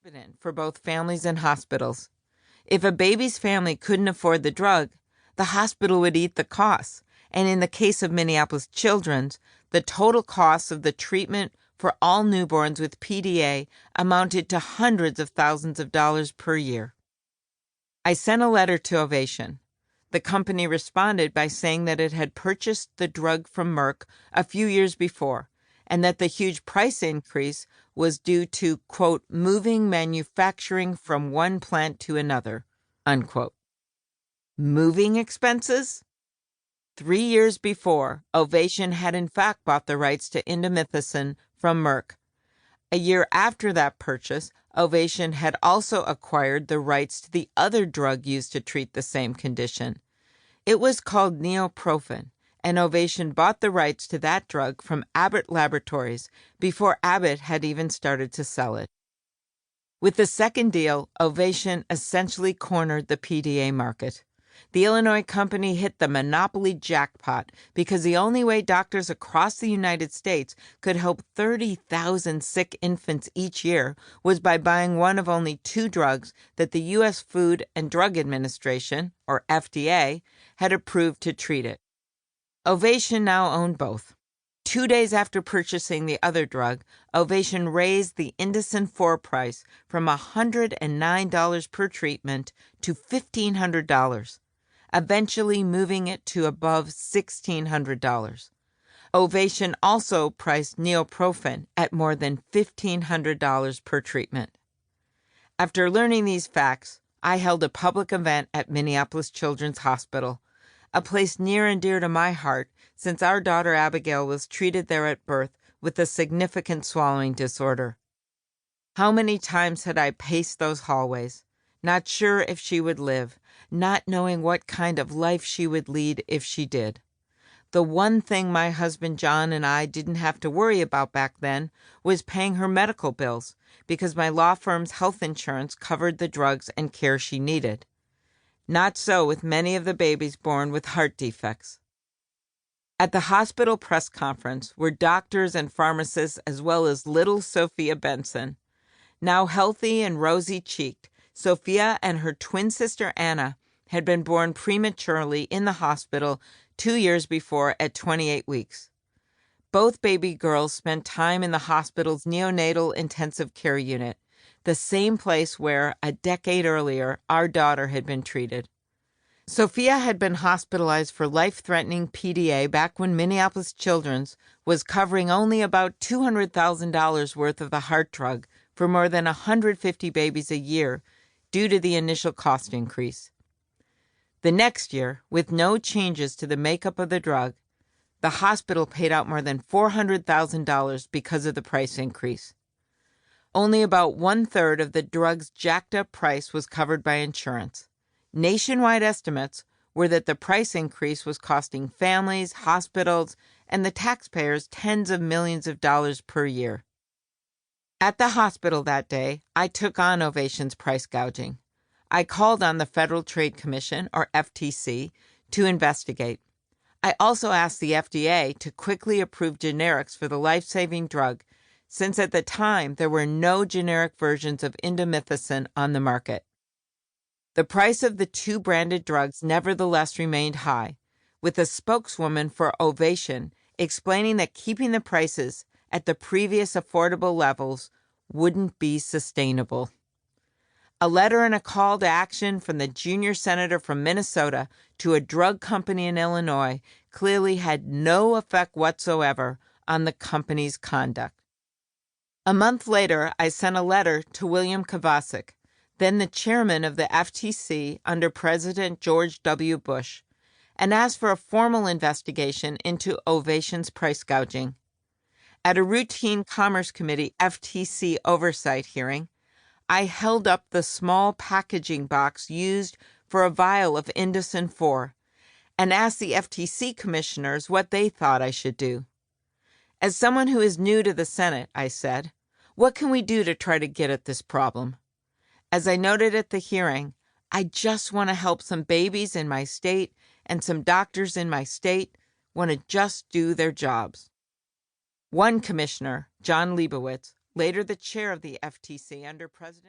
Evident for both families and hospitals. If a baby's family couldn't afford the drug, the hospital would eat the costs. And in the case of Minneapolis Children's, the total cost of the treatment for all newborns with PDA amounted to hundreds of thousands of dollars per year. I sent a letter to Ovation. The company responded by saying that it had purchased the drug from Merck a few years before, and that the huge price increase was due to, quote, moving manufacturing from one plant to another, unquote. Moving expenses? 3 years before, Ovation had in fact bought the rights to indomethacin from Merck. A year after that purchase, Ovation had also acquired the rights to the other drug used to treat the same condition. It was called neoprofen, and Ovation bought the rights to that drug from Abbott Laboratories before Abbott had even started to sell it. With the second deal, Ovation essentially cornered the PDA market. The Illinois company hit the monopoly jackpot because the only way doctors across the United States could help 30,000 sick infants each year was by buying one of only 2 drugs that the U.S. Food and Drug Administration, or FDA, had approved to treat it. Ovation now owned both. 2 days after purchasing the other drug, Ovation raised the Indocin 4 price from $109 per treatment to $1,500, eventually moving it to above $1,600. Ovation also priced neoprofen at more than $1,500 per treatment. After learning these facts, I held a public event at Minneapolis Children's Hospital, a place near and dear to my heart since our daughter Abigail was treated there at birth with a significant swallowing disorder. How many times had I paced those hallways, not sure if she would live, not knowing what kind of life she would lead if she did. The one thing my husband John and I didn't have to worry about back then was paying her medical bills, because my law firm's health insurance covered the drugs and care she needed. Not so with many of the babies born with heart defects. At the hospital press conference were doctors and pharmacists as well as little Sophia Benson. Now healthy and rosy-cheeked, Sophia and her twin sister Anna had been born prematurely in the hospital 2 years before at 28 weeks. Both baby girls spent time in the hospital's neonatal intensive care unit, the same place where, a decade earlier, our daughter had been treated. Sophia had been hospitalized for life-threatening PDA back when Minneapolis Children's was covering only about $200,000 worth of the heart drug for more than 150 babies a year due to the initial cost increase. The next year, with no changes to the makeup of the drug, the hospital paid out more than $400,000 because of the price increase. Only about 1/3 of the drug's jacked-up price was covered by insurance. Nationwide estimates were that the price increase was costing families, hospitals, and the taxpayers tens of millions of dollars per year. At the hospital that day, I took on Ovation's price gouging. I called on the Federal Trade Commission, or FTC, to investigate. I also asked the FDA to quickly approve generics for the life-saving drug, since at the time there were no generic versions of indomethacin on the market. The price of the 2 branded drugs nevertheless remained high, with a spokeswoman for Ovation explaining that keeping the prices at the previous affordable levels wouldn't be sustainable. A letter and a call to action from the junior senator from Minnesota to a drug company in Illinois clearly had no effect whatsoever on the company's conduct. A month later, I sent a letter to William Kovacic, then the chairman of the FTC under President George W. Bush, and asked for a formal investigation into Ovation's price gouging. At a routine Commerce Committee FTC oversight hearing, I held up the small packaging box used for a vial of Indocin 4 and asked the FTC commissioners what they thought I should do. As someone who is new to the Senate, I said, what can we do to try to get at this problem? As I noted at the hearing, I just want to help some babies in my state, and some doctors in my state want to just do their jobs. One commissioner, John Leibowitz, Later, the chair of the FTC under President